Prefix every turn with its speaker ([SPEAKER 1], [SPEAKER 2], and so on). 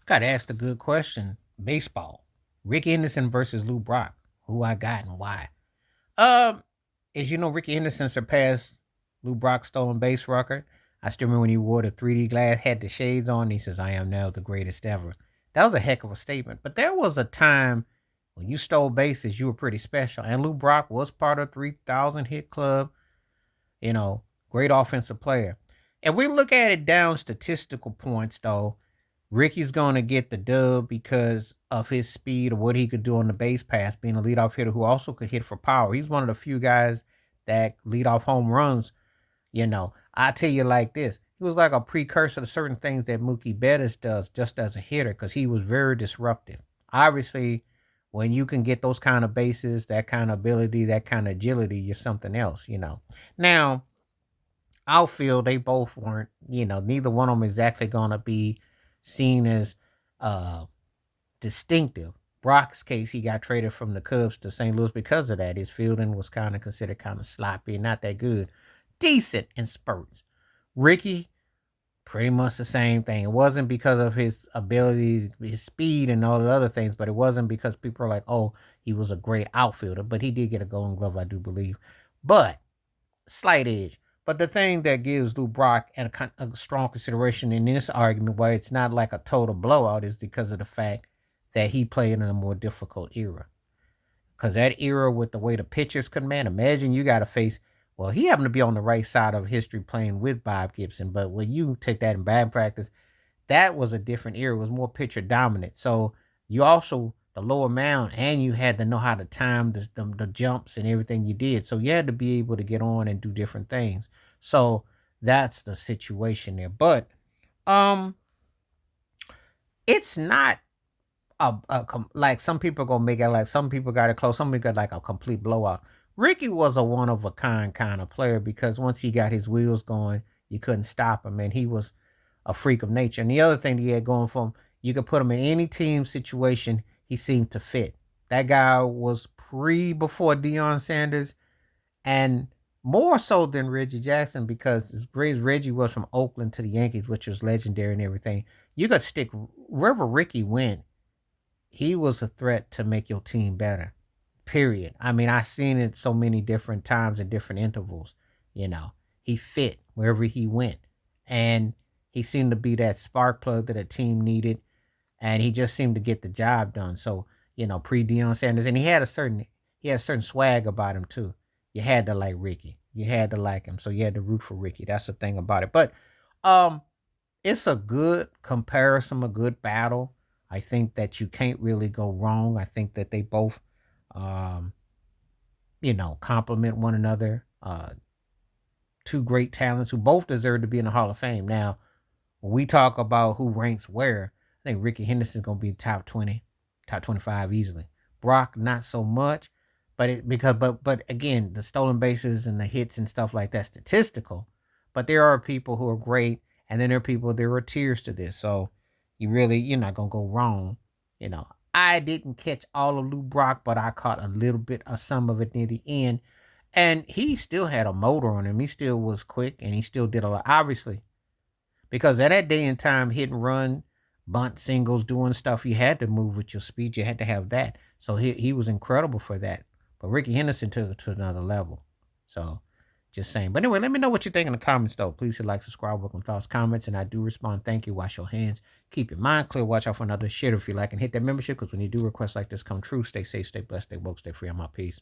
[SPEAKER 1] Gotta ask the good question. Baseball. Rickey Henderson versus Lou Brock. Who I got and why? Um, as you know, Rickey Henderson surpassed Lou Brock's stolen base record. I still remember when he wore the 3D glass, had the shades on. He says, "I am now the greatest ever." That was a heck of a statement. But there was a time when you stole bases, you were pretty special. And Lou Brock was part of 3,000 hit club. You know, great offensive player. If we look at it down statistical points, though, Ricky's going to get the dub because of his speed or what he could do on the base pass, being a leadoff hitter who also could hit for power. He's one of the few guys that lead off home runs. I tell you like this. He was like a precursor to certain things that Mookie Betts does just as a hitter because he was very disruptive. Obviously, when you can get those kind of bases, that kind of ability, that kind of agility, you're something else. Now, outfield, they both weren't, neither one of them exactly going to be seen as uh distinctive. Brock's case, he got traded from the Cubs to St. Louis because of that. His fielding was kind of considered kind of sloppy and not that good. Decent in spurts. Ricky, pretty much the same thing. It wasn't because of his ability, his speed, and all the other things, but it wasn't because people are like, oh, he was a great outfielder. But he did get a Golden Glove, I do believe. But slight edge. But the thing that gives Lou Brock a strong consideration in this argument, why it's not like a total blowout, is because of the fact that he played in a more difficult era. Because that era with the way the pitchers could man, imagine you got to face. Well, he happened to be on the right side of history playing with Bob Gibson, but when you take that in bad practice, that was a different era. It was more pitcher dominant. So you also the lower mound, and you had to know how to time the jumps and everything you did. So you had to be able to get on and do different things. So that's the situation there. But um, it's not like some people gonna make it like some people got it close. Some people got like a complete blowout. Ricky was a one of a kind of player because once he got his wheels going, you couldn't stop him, and he was a freak of nature. And the other thing he had going for him, you could put him in any team situation, he seemed to fit. That guy was before Deion Sanders, and more so than Reggie Jackson because as great as Reggie was from Oakland to the Yankees, which was legendary and everything, you could stick wherever Ricky went. He was a threat to make your team better. Period. I mean, I seen it so many different times and different intervals. You know, he fit wherever he went, and he seemed to be that spark plug that a team needed, and he just seemed to get the job done. So pre Deion Sanders, and he had a certain swag about him too. You had to like Ricky. You had to like him, so you had to root for Ricky. That's the thing about it. But um, it's a good comparison, a good battle. I think that you can't really go wrong. I think that they both, um, complement one another. Two great talents who both deserve to be in the Hall of Fame. Now, when we talk about who ranks where, I think Ricky Henderson is going to be top 20, top 25 easily. Brock, not so much, but but again, the stolen bases and the hits and stuff like that statistical. But there are people who are great, and then there are tiers to this. So you're not gonna go wrong. You know, I didn't catch all of Lou Brock, but I caught a little bit of some of it near the end. And he still had a motor on him. He still was quick, and he still did a lot. Obviously, because at that day and time, hit and run, bunt singles, doing stuff, you had to move with your speed. You had to have that. So he was incredible for that. But Ricky Henderson took it to another level. So just saying. But anyway, let me know what you think in the comments, though. Please hit like, subscribe, welcome thoughts, comments, and I do respond. Thank you. Wash your hands. Keep your mind clear. Watch out for another shit if you like, and hit that membership because when you do requests like this come true, stay safe, stay blessed, stay woke, stay free. I'm out. Peace.